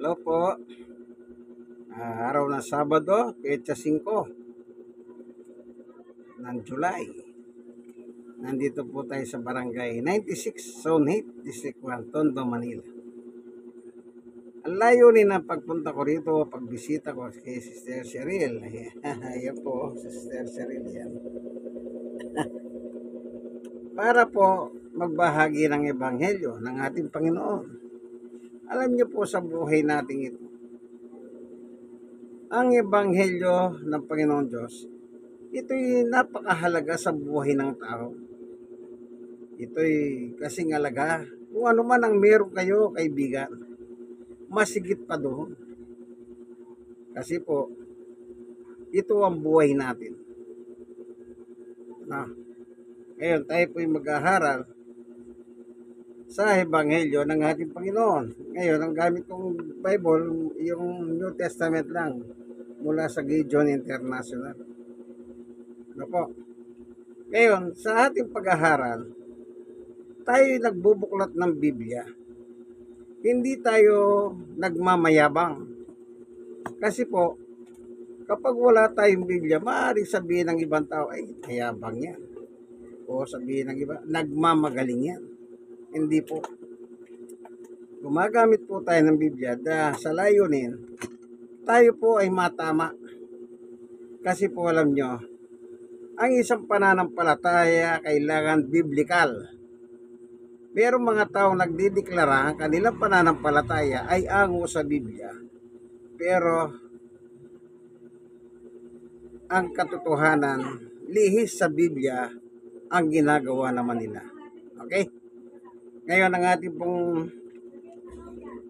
Hello po. Araw ng Sabado, petsa 5 ng July. Nandito po tayo sa Barangay 96, Zone 8, District 1, Tondo, Manila. Ang layunin ng pagpunta ko rito, pagbisita ko kay Sister Cheryl. Ayan po, Sister Cheryl yan. Para po magbahagi ng Ebanghelyo ng ating Panginoon. Alam niyo po sa buhay nating ito, ang Ebanghelyo ng Panginoon Diyos, ito'y napakahalaga sa buhay ng tao. Ito'y kasing halaga. Kung ano man ang meron kayo, kaibigan, masigit pa doon. Kasi po, ito ang buhay natin. Ngayon, tayo po'y mag-aharal sa Ebanghelyo ng ating Panginoon. Ngayon, ang gamit kong Bible, yung New Testament lang, mula sa Gideon International. Ano po? Ngayon, sa ating pag-aharal, tayo nagbubuklat ng Biblia. Hindi tayo nagmamayabang. Kasi po, kapag wala tayong Biblia, maaaring sabihin ng ibang tao, ay, mayabang yan. O sabihin ng iba, nagmamagaling yan. Hindi po. Gumagamit po tayo ng Biblia sa layunin, tayo po ay matama. Kasi po alam nyo, ang isang pananampalataya kailangan biblikal. Merong mga tao nagdideklara ang kanilang pananampalataya ay ango sa Biblia. Pero ang katotohanan, lihis sa Biblia ang ginagawa naman nila. Okay? Ngayon ang ating pong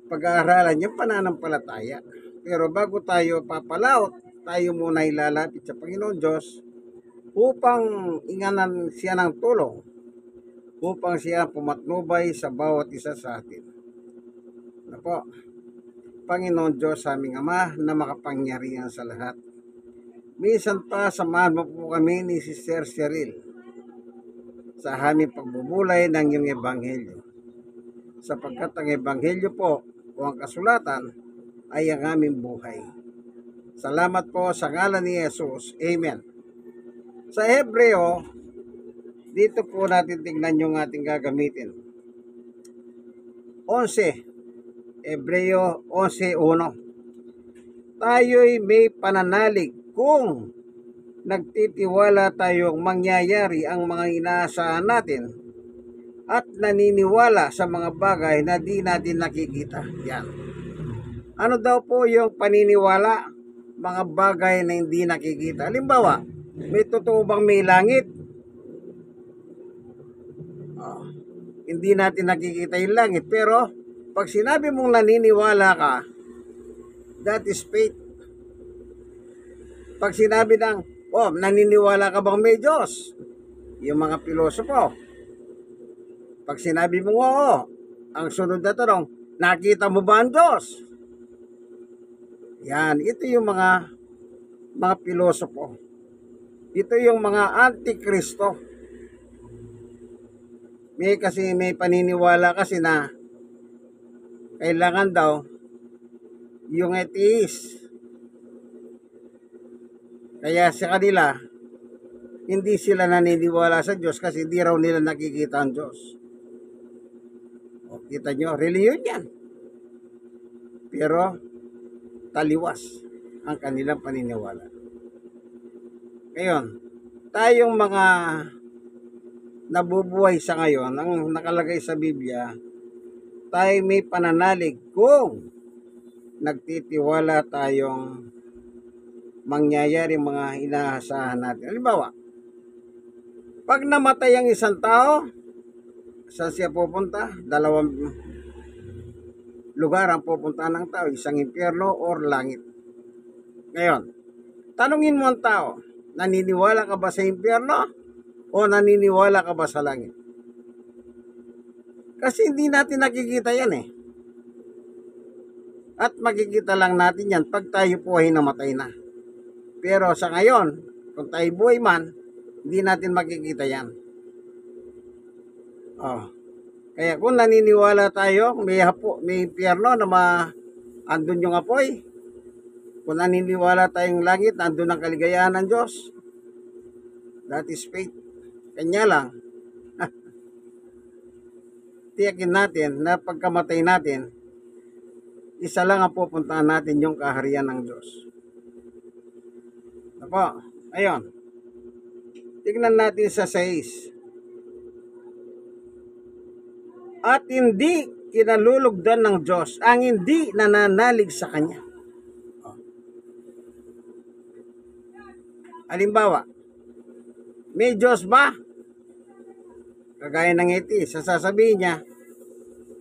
pag-aaralan yung pananampalataya. Pero bago tayo papalaot, tayo muna ilalapit sa Panginoon Diyos upang inganan siya ng tulong, upang siya pumatnubay sa bawat isa sa atin. Ano po? Panginoon Diyos, aming Ama na makapangyarihan sa lahat. Minsan pa, samahan mo po kami ni Sister Cheryl sa aming pagbubulay ng iyong Ebanghelyo. Sapagkat ang Ebanghelyo po o ang kasulatan ay ang aming buhay. Salamat po sa ngalan ni Jesus. Amen. Sa Hebreo, dito po natin tingnan yung ating gagamitin. 11. Hebreo 11:1. Tayo'y may pananalig kung nagtitiwala tayong mangyayari ang mga inaasahan natin at naniniwala sa mga bagay na di natin nakikita. Yan. Ano daw po yung paniniwala? Mga bagay na hindi nakikita. Halimbawa, may totoo bang may langit? Hindi natin nakikita yung langit. Pero, pag sinabi mong naniniwala ka, that is faith. Pag sinabi ng, naniniwala ka bang may Diyos? Yung mga pilosopo. Pag sinabi mo, oo, ang sunod na tanong, nakita mo ba ang Diyos? Yan, ito yung mga pilosopo. Ito yung mga antikristo. May paniniwala kasi na kailangan daw yung atheist. Kaya sa kanila, hindi sila naniniwala sa Diyos kasi di raw nila nakikita ang Diyos. O, kita nyo, reliyon yan. Pero, taliwas ang kanilang paniniwala. Ngayon, tayong mga nabubuhay sa ngayon, ang nakalagay sa Biblia, tayo may pananalig kung nagtitiwala tayong mangyayari mga inaasahan natin. Halimbawa, pag namatay ang isang tao, saan siya pupunta? Dalawang lugar ang pupunta ng tao, isang impyerno or langit. Ngayon, tanungin mo ang tao, naniniwala ka ba sa impyerno o naniniwala ka ba sa langit? Kasi hindi natin nakikita yan eh. At makikita lang natin yan pag tayo po ay namatay na. Pero sa ngayon, kung tayo buhay man, hindi natin makikita yan. Kaya kung naniniwala tayo, may impyerno na andun yung apoy. Kung naniniwala tayong langit, andun ang kaligayahan ng Diyos. That is faith. Kanya lang, tiyakin natin na pagkamatay natin, isa lang ang pupuntahan natin, yung kaharian ng Diyos. Apo, ayun. Tignan natin sa 6. At hindi kinalulugdan ng Diyos ang hindi nananalig sa Kanya. Halimbawa, may Diyos ba? Kagaya ng atheist, sasabihin niya,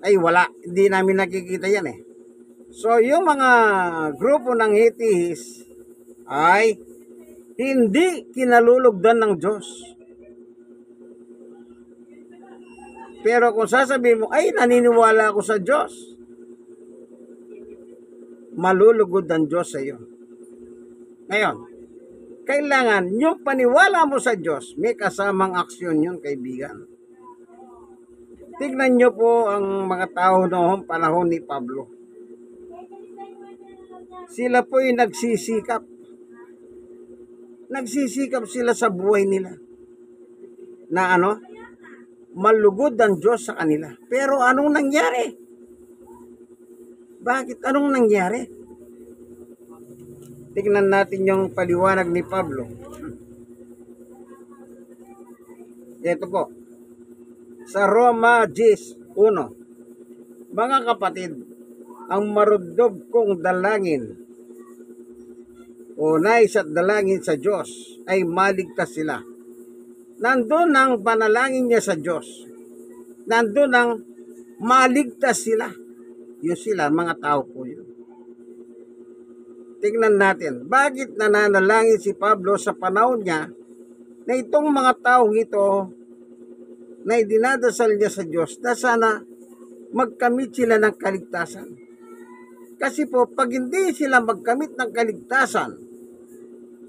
ay wala, hindi namin nakikita yan eh. So, yung mga grupo ng atheist ay hindi kinalulugdan ng Diyos. Pero kung sasabihin mo, ay naniniwala ako sa Diyos, malulugod ang Diyos sa iyo. Ngayon, kailangan yung paniwala mo sa Diyos, may kasamang aksyon yun, kaibigan. Tignan nyo po ang mga tao noong panahon ni Pablo. Sila po'y nagsisikap. Nagsisikap sila sa buhay nila. Na malugod ang Diyos sa kanila. Pero anong nangyari? Bakit? Anong nangyari? Tignan natin yung paliwanag ni Pablo. Ito po. Sa Roma 10:1. Mga kapatid, ang marudog kong dalangin o nais at dalangin sa Diyos ay maligtas sila. Nandun ang panalangin niya sa Diyos. Nandun ang maligtas sila. Yun sila, mga tao po yun. Tingnan natin, bakit nananalangin si Pablo sa panahon niya na itong mga taong ito na idinadasal niya sa Diyos na sana magkamit sila ng kaligtasan. Kasi po, pag hindi sila magkamit ng kaligtasan,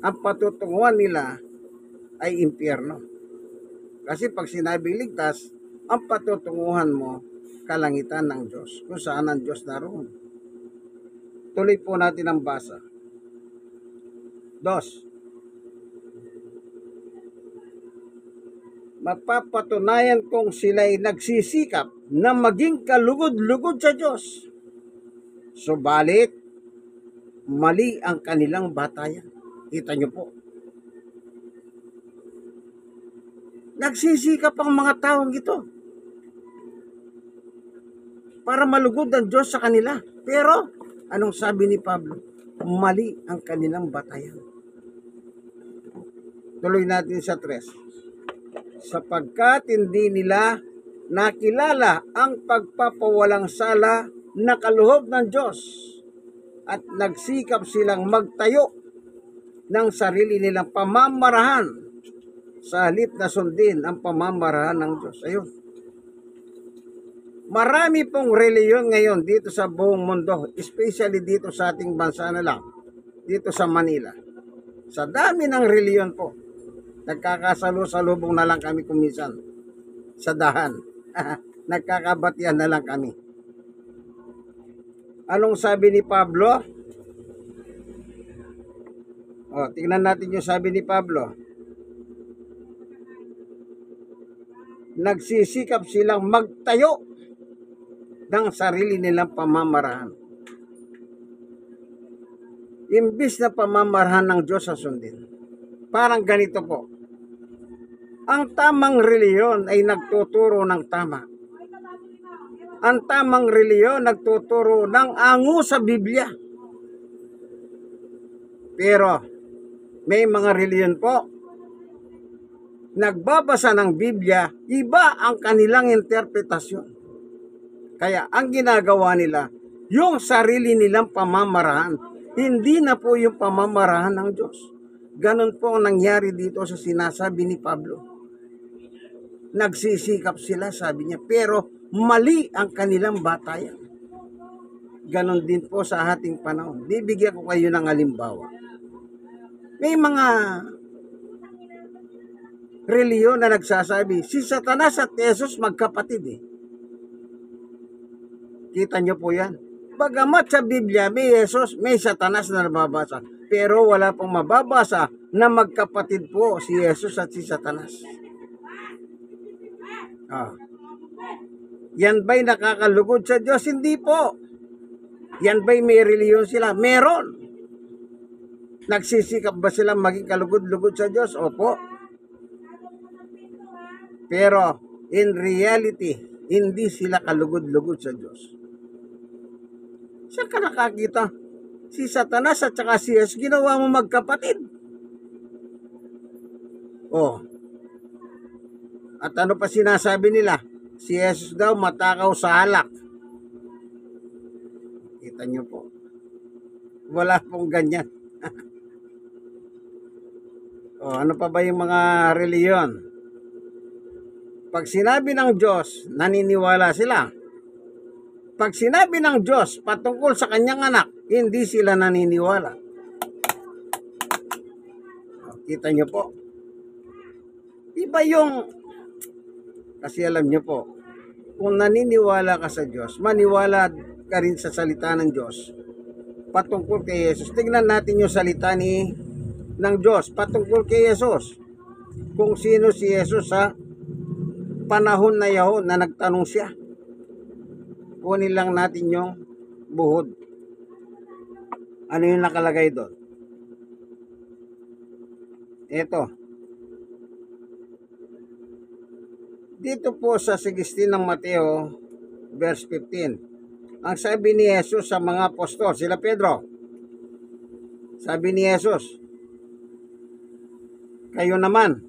ang patutunguhan nila ay impyerno. Kasi pag sinabing ligtas, ang patutunguhan mo, kalangitan ng Diyos, kung saan ang Diyos naroon. Tuloy po natin ang basa. 2. Mapapatunayan kong sila'y nagsisikap na maging kalugod-lugod sa Diyos. Subalit, mali ang kanilang batayan. Kita nyo po. Nagsisikap ang mga taong ito para malugod ang Diyos sa kanila. Pero, anong sabi ni Pablo? Mali ang kanilang batayan. Tuloy natin sa 3. Sapagkat hindi nila nakilala ang pagpapawalang sala na kaloob ng Diyos at nagsikap silang magtayo ng sarili nilang pamamarahan sa halip na sundin ang pamamarahan ng Diyos. Ayun. Marami pong reliyon ngayon dito sa buong mundo, especially dito sa ating bansa na lang, dito sa Manila. Sa dami ng reliyon po, nagkakasalo-salubong na lang kami kuminsan sa dahan. Nagkakabatian na lang kami. Anong sabi ni Pablo? Tingnan natin yung sabi ni Pablo. Nagsisikap silang magtayo ng sarili nilang pamamarahan. Imbis na pamamarahan ng Diyos sa sundin. Parang ganito po. Ang tamang reliyon ay nagtuturo ng tama. Ang tamang reliyon nagtuturo ng ango sa Biblia. Pero may mga reliyon po, nagbabasa ng Biblia, iba ang kanilang interpretasyon. Kaya ang ginagawa nila, yung sarili nilang pamamarahan, hindi na po yung pamamarahan ng Diyos. Ganon po ang nangyari dito sa sinasabi ni Pablo. Nagsisikap sila, sabi niya, pero mali ang kanilang batayan. Ganon din po sa ating panahon. Bibigyan ko kayo ng halimbawa. May mga reliyon na nagsasabi, si Satanas at Jesus magkapatid eh. Kita nyo po yan. Bagamat sa Biblia may Jesus, may Satanas na nababasa. Pero wala pong mababasa na magkapatid po si Jesus at si Satanas. Ah. Yan ba'y nakakalugod sa Diyos? Hindi po. Yan ba'y may reliyon sila? Meron. Nagsisikap ba sila maging kalugod-lugod sa Diyos? Opo. Pero in reality, hindi sila kalugod-lugod sa Diyos. Saan ka nakakita? Si Satanas at saka si Jesus, ginawa mo magkapatid. Oh. At ano pa sinasabi nila? Si Jesus daw matakaw sa alak. Kita nyo po. Wala pong ganyan. O, ano pa ba yung mga reliyon? Pag sinabi ng Diyos, naniniwala sila. Pag sinabi ng Diyos patungkol sa kanyang anak, hindi sila naniniwala. O, kita nyo po. Iba yung... Kasi alam nyo po, kung naniniwala ka sa Diyos, maniwala ka rin sa salita ng Diyos patungkol kay Jesus. Tingnan natin yung salita ng Diyos patungkol kay Jesus. Kung sino si Jesus sa panahon na yun na nagtanong siya. Kunin lang natin yung buhod. Ano yung nakalagay doon? Ito. Dito po sa 16 ng Mateo, verse 15. Ang sabi ni Jesus sa mga apostol, sila Pedro. Sabi ni Jesus, kayo naman,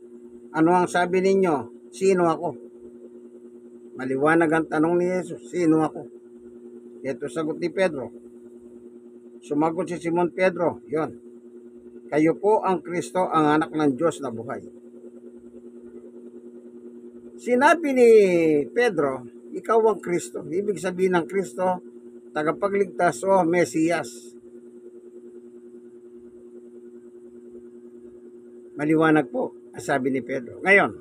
ano ang sabi ninyo? Sino ako? Maliwanag ang tanong ni Jesus, sino ako? Ito sagot ni Pedro. Sumagot si Simon Pedro, yon. Kayo po ang Kristo, ang anak ng Diyos na buhay. Sinabi ni Pedro, ikaw ang Kristo. Ibig sabihin ng Kristo, tagapagligtas o Mesiyas. Maliwanag po, sabi ni Pedro. Ngayon,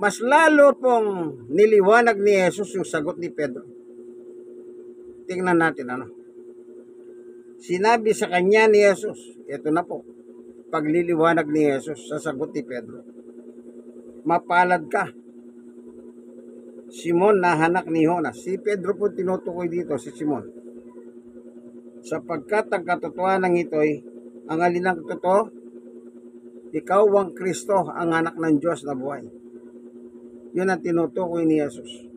mas lalo pong niliwanag ni Jesus yung sagot ni Pedro. Tingnan natin ano. Sinabi sa kanya ni Jesus, ito na po, pagliliwanag ni Jesus sa sagot ni Pedro. Mapalad ka, Simon na anak ni Jonas. Si Pedro po tinutukoy dito, si Simon. Sapagkat ang katotohanan ito'y, ang alinang totoo, ikaw ang Kristo, ang anak ng Diyos na buhay. Yun ang tinutukoy ni Jesus.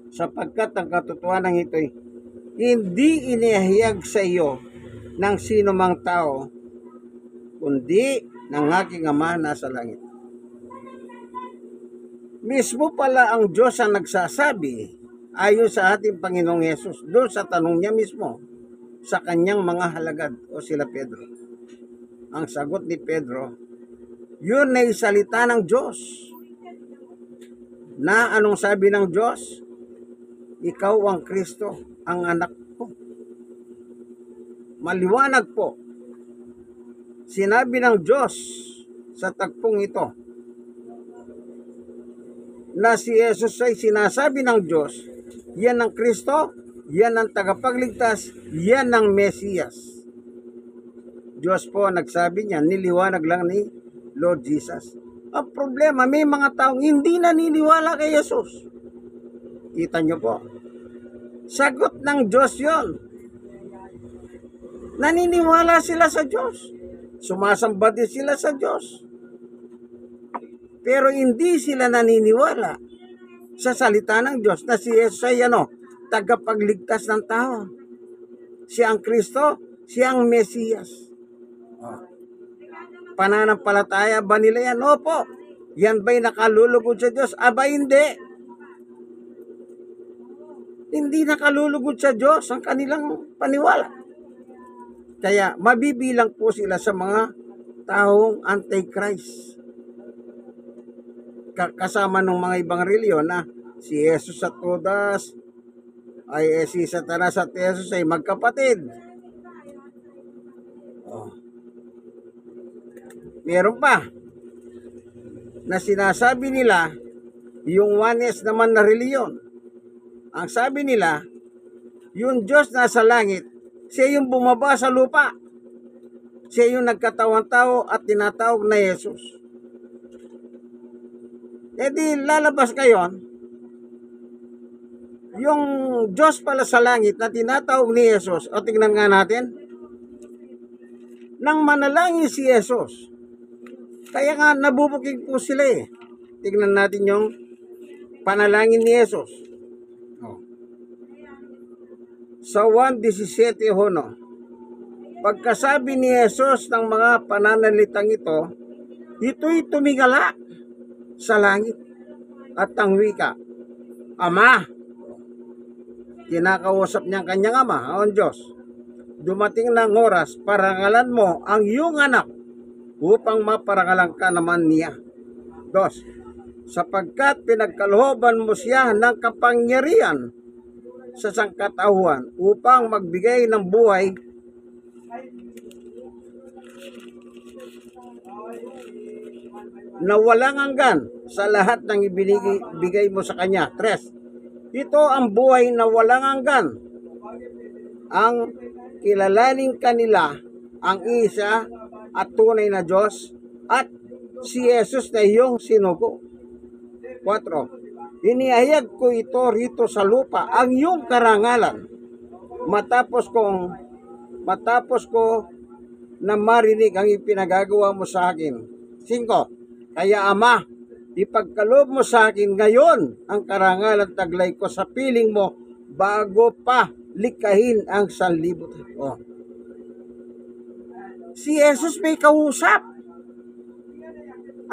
Sapagkat ang katotohanan ito'y, hindi inihayag sa iyo ng sino mang tao, kundi ng aking Ama nasa langit. Mismo pala ang Diyos ang nagsasabi ayon sa ating Panginoong Yesus doon sa tanong niya mismo sa kanyang mga halagad o sila Pedro. Ang sagot ni Pedro, yun ay salita ng Diyos. Na anong sabi ng Diyos? Ikaw ang Kristo, ang anak ko. Maliwanag po. Sinabi ng Diyos sa tagpong ito, na si Jesus ay sinasabi ng Diyos, yan ang Kristo, yan ang tagapagligtas, yan ang Mesiyas. Diyos po nagsabi niya, niliwanag lang ni Lord Jesus. Ang problema, may mga taong hindi naniniwala kay Jesus. Kita nyo po. Sagot ng Diyos yon. Naniniwala sila sa Diyos. Sumasamba din sila sa Diyos. Pero hindi sila naniniwala sa salita ng Diyos na si Jesus ay tagapagligtas ng tao. Siya ang Kristo, siya ang Mesiyas. Pananampalataya ba nila yan? Opo. Yan ba'y nakalulugod sa Diyos? Aba, hindi. Hindi nakalulugod sa Diyos ang kanilang paniwala. Kaya mabibilang po sila sa mga taong anti-Christ. Kasama ng mga ibang reliyon na si Jesus at Judas ay si Satanas at Jesus ay magkapatid. Meron pa na sinasabi nila yung oneness naman na reliyon. Ang sabi nila, Yung Diyos nasa langit, siya yung bumaba sa lupa. Siya yung nagkatawang tao at tinatawag na Jesus. E di lalabas kayo, yung Diyos pala sa langit na tinatawag ni Jesus. O tingnan nga natin. Nang manalangin si Jesus, kaya nga nabubukig po sila eh. Tingnan natin yung panalangin ni Jesus. Sa 1:17 hono, pagkasabi ni Jesus ng mga pananalitang ito, ito'y tumingala sa langit at ang wika, Ama. Kinakausap niya ang kanyang ama, ang Diyos. Dumating ng oras, parangalan mo ang iyong anak upang maparangalan ka naman niya. 2. Sapagkat pinagkalooban mo siya ng kapangyarihan sa sangkatauhan upang magbigay ng buhay na walang hanggan sa lahat ng ibigay mo sa kanya. 3. Ito ang buhay na walang hanggan, ang kilalaning kanila ang isa at tunay na Diyos at si Jesus na iyong sinugo. 4. Inihayag ko ito rito sa lupa, ang iyong karangalan, matapos ko na marinig ang ipinagagawa mo sa akin. 5. Kaya Ama, ipagkaloob mo sa akin ngayon ang karangalan taglay ko sa piling mo bago pa likahin ang sanlibutan. Si Jesus may kausap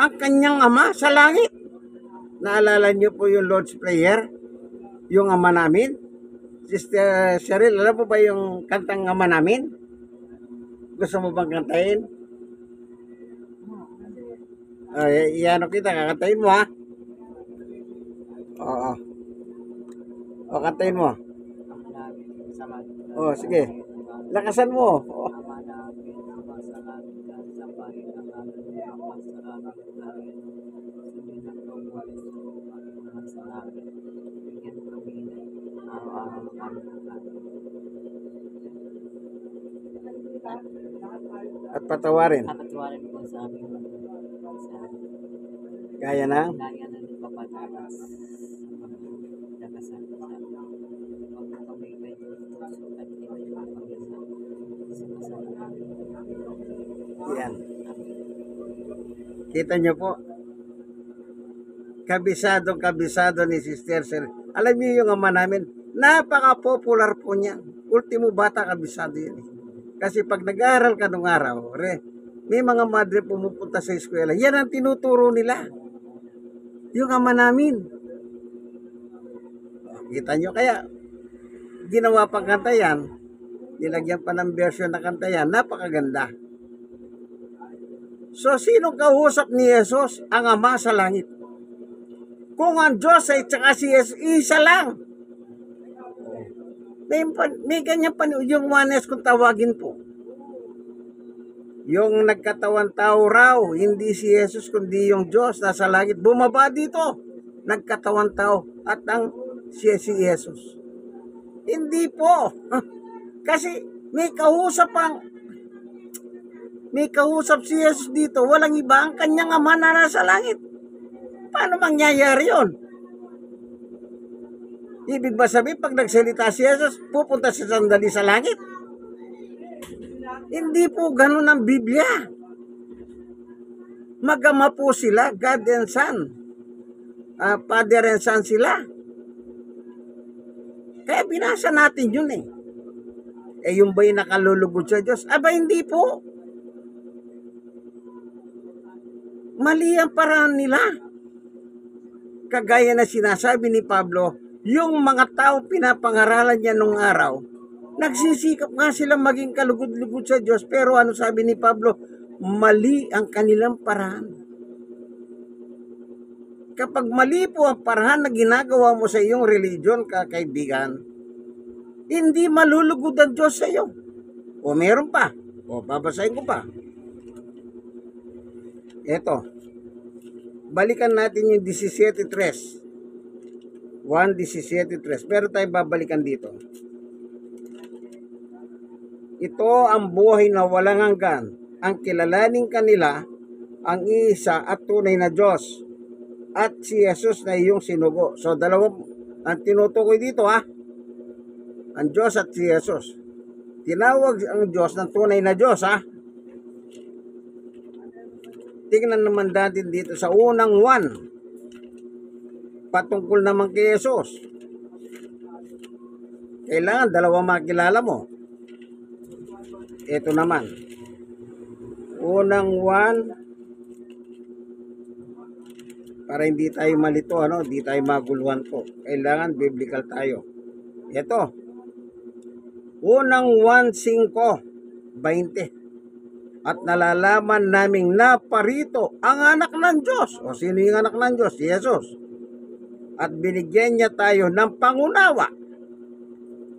ang kanyang ama sa langit. Naalala niyo po yung Lord's Prayer? Yung ama namin? Sister Cheryl, alam mo ba yung kantang ama namin? Gusto mo bang kantahin? Iano kita, kakantahin mo ha? Oo. O, kantahin mo. O, sige. Lakasan mo. O. At patawarin. Patawarin po sa amin. Gaya ng Gaya na nagpapatawas sa mga nakasan sa amin. Huwag kami kayo tutusok at iba yung pagkasan sa masalahan. yan. Kita nyo po, kabisado ni Sister Sir. Alam niyo yung ama namin, napaka-popular po niya. Ultimo bata, kabisado yun. Kasi pag nag-aaral ka nung araw, may mga madre pumupunta sa eskwela, yan ang tinuturo nila. Yung ama namin. Kita nyo, kaya ginawa pang kanta yan, nilagyan pa ng version na kanta yan, napakaganda. So, sino kausap ni Jesus? Ang Ama sa langit. Kung ang Diyos ay tsaka si Jesus, isa lang. May ganyan pa yung oneness kung tawagin po. Yung nagkatawan tao raw, hindi si Jesus kundi yung Diyos nasa langit. Bumaba dito, nagkatawan tao at ang si Jesus. Hindi po. Kasi may kausap si Jesus dito, walang iba ang kanyang ama na nasa langit. Paano mangyayari yun? Ibig ba sabihin, pag nagsalita si Jesus, pupunta sa sandali sa langit? Hindi po ganun ang Biblia. Magama po sila, God and Son. Father and Son sila. Kaya binasa natin yun eh. Yung ba'y nakalulugod sa Diyos? Aba, hindi po. Mali ang paraan nila. Kagaya na sinasabi ni Pablo, yung mga tao pinapangaralan niya nung araw, nagsisikap nga sila maging kalugod-lugod sa Diyos, pero ano sabi ni Pablo? Mali ang kanilang paraan. Kapag mali po ang paraan na ginagawa mo sa iyong religion, kaibigan, hindi malulugod ang Diyos sa iyo. O meron pa. O babasahin ko pa. Eto. Balikan natin yung 17:3. 1:17:3. Pero tayo babalikan dito. Ito ang buhay na walang hanggan, ang kilalaning kanila, ang isa at tunay na Diyos, at si Jesus na iyong sinugo. So, dalawa ang tinutukoy dito ha. Ang Diyos at si Jesus. Tinawag ang Diyos ng tunay na Diyos ha. Tingnan naman natin dito sa unang 1. Patungkol naman kay Jesus. Kailangan dalawa makilala mo. Ito naman. Unang 1, para hindi tayo malito, hindi tayo maguluhan po. Kailangan biblical tayo. Ito. Unang 1:5-20. At nalalaman naming naparito ang anak ng Diyos. O sino yung anak ng Diyos? Si Jesus. At binigyan niya tayo ng pangunawa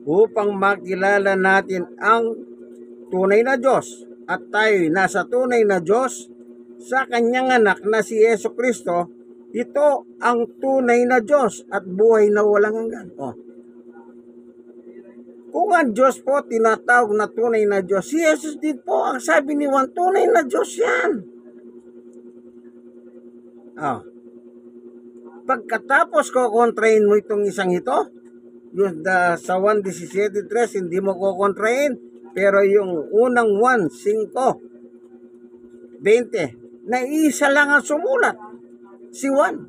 upang makilala natin ang tunay na Diyos. At tayo nasa tunay na Diyos sa kanyang anak na si Yesu Kristo. Ito ang tunay na Diyos at buhay na walang hanggan. Kung ang Diyos po tinatawag na tunay na Diyos, si Jesus din po ang sabi ni Juan, tunay na Diyos yan. Pagkatapos kukontrahin mo itong isang ito, yung sa 1:17-3, hindi mo kukontrahin, pero yung unang 1:5-20, na isa lang ang sumulat, si Juan.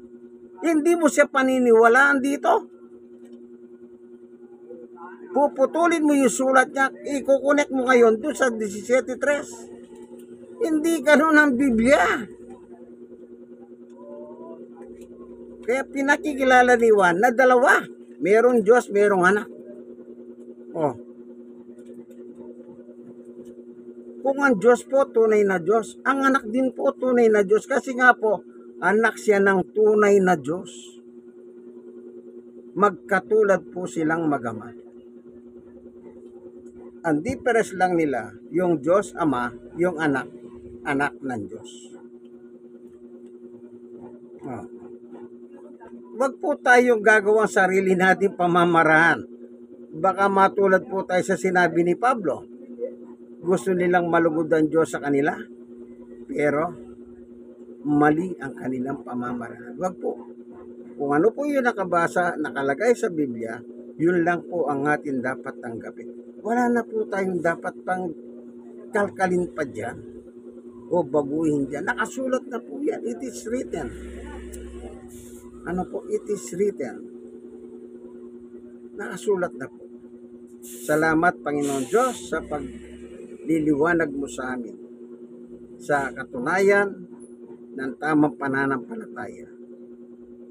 Hindi mo siya paniniwalaan dito. Puputulin mo yung sulat niya, ikukunik mo ngayon doon sa 17:3. Hindi ganun ang Biblia. Kaya pinakikilala ni Juan na dalawa. Merong Diyos, merong anak. Kung ang Diyos po, tunay na Diyos, ang anak din po, tunay na Diyos. Kasi nga po, anak siya ng tunay na Diyos. Magkatulad po silang magama. Ang difference lang nila, yung Diyos Ama, yung anak ng Diyos. Wag po tayong gagawang sarili natin pamamaraan. Baka matulad po tayo sa sinabi ni Pablo. Gusto nilang malugod ang Diyos sa kanila, pero mali ang kanilang pamamaraan. Wag po. Kung ano po yung nakalagay sa Biblia, yun lang po ang atin dapat tanggapin. Wala na po tayong dapat pang kalkalin pa dyan o baguhin dyan. Nakasulat na po yan. It is written. It is written. Nakasulat na po. Salamat, Panginoon Diyos, sa pagliliwanag mo sa amin. Sa katunayan ng tamang pananampalataya.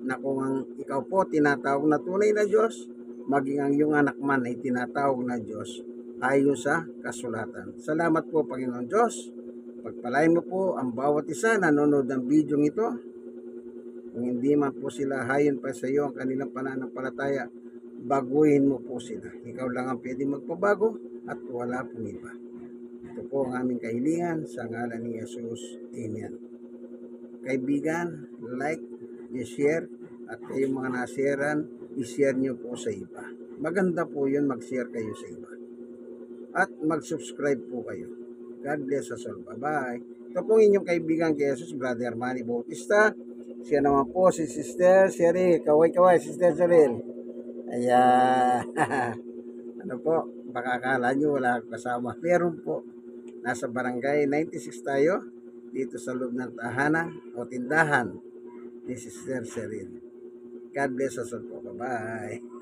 Na kung ang ikaw po tinatawag na tunay na Diyos, maging ang iyong anak man ay tinatawag na Diyos ayon sa kasulatan. Salamat po, Panginoon Diyos. Pagpalain mo po ang bawat isa na nanonood ng video ito. Kung hindi man po sila hayon pa sa iyo ang kanilang pananampalataya, baguhin mo po sila. Ikaw lang ang pwede magpabago at wala pong iba. Ito po ang aming kahilingan sa ngalan ni Jesus. Amen. Kaibigan, like, i-share, at kayong mga nasharean, i-share nyo po sa iba. Maganda po yun, mag-share kayo sa iba. At mag-subscribe po kayo. God bless us all. Bye-bye. Ito po inyong kaibigan kay Jesus, Brother Manny Bautista. Siya naman po si Sister Cheryl. Kaway-kaway, Sister Cheryl. Ayan. Ano po, baka akala nyo wala akong kasama. Meron po. Nasa barangay 96 tayo. Dito sa loob ng tahanan o tindahan ni Sister Cheryl. God bless us all po. Bye-bye.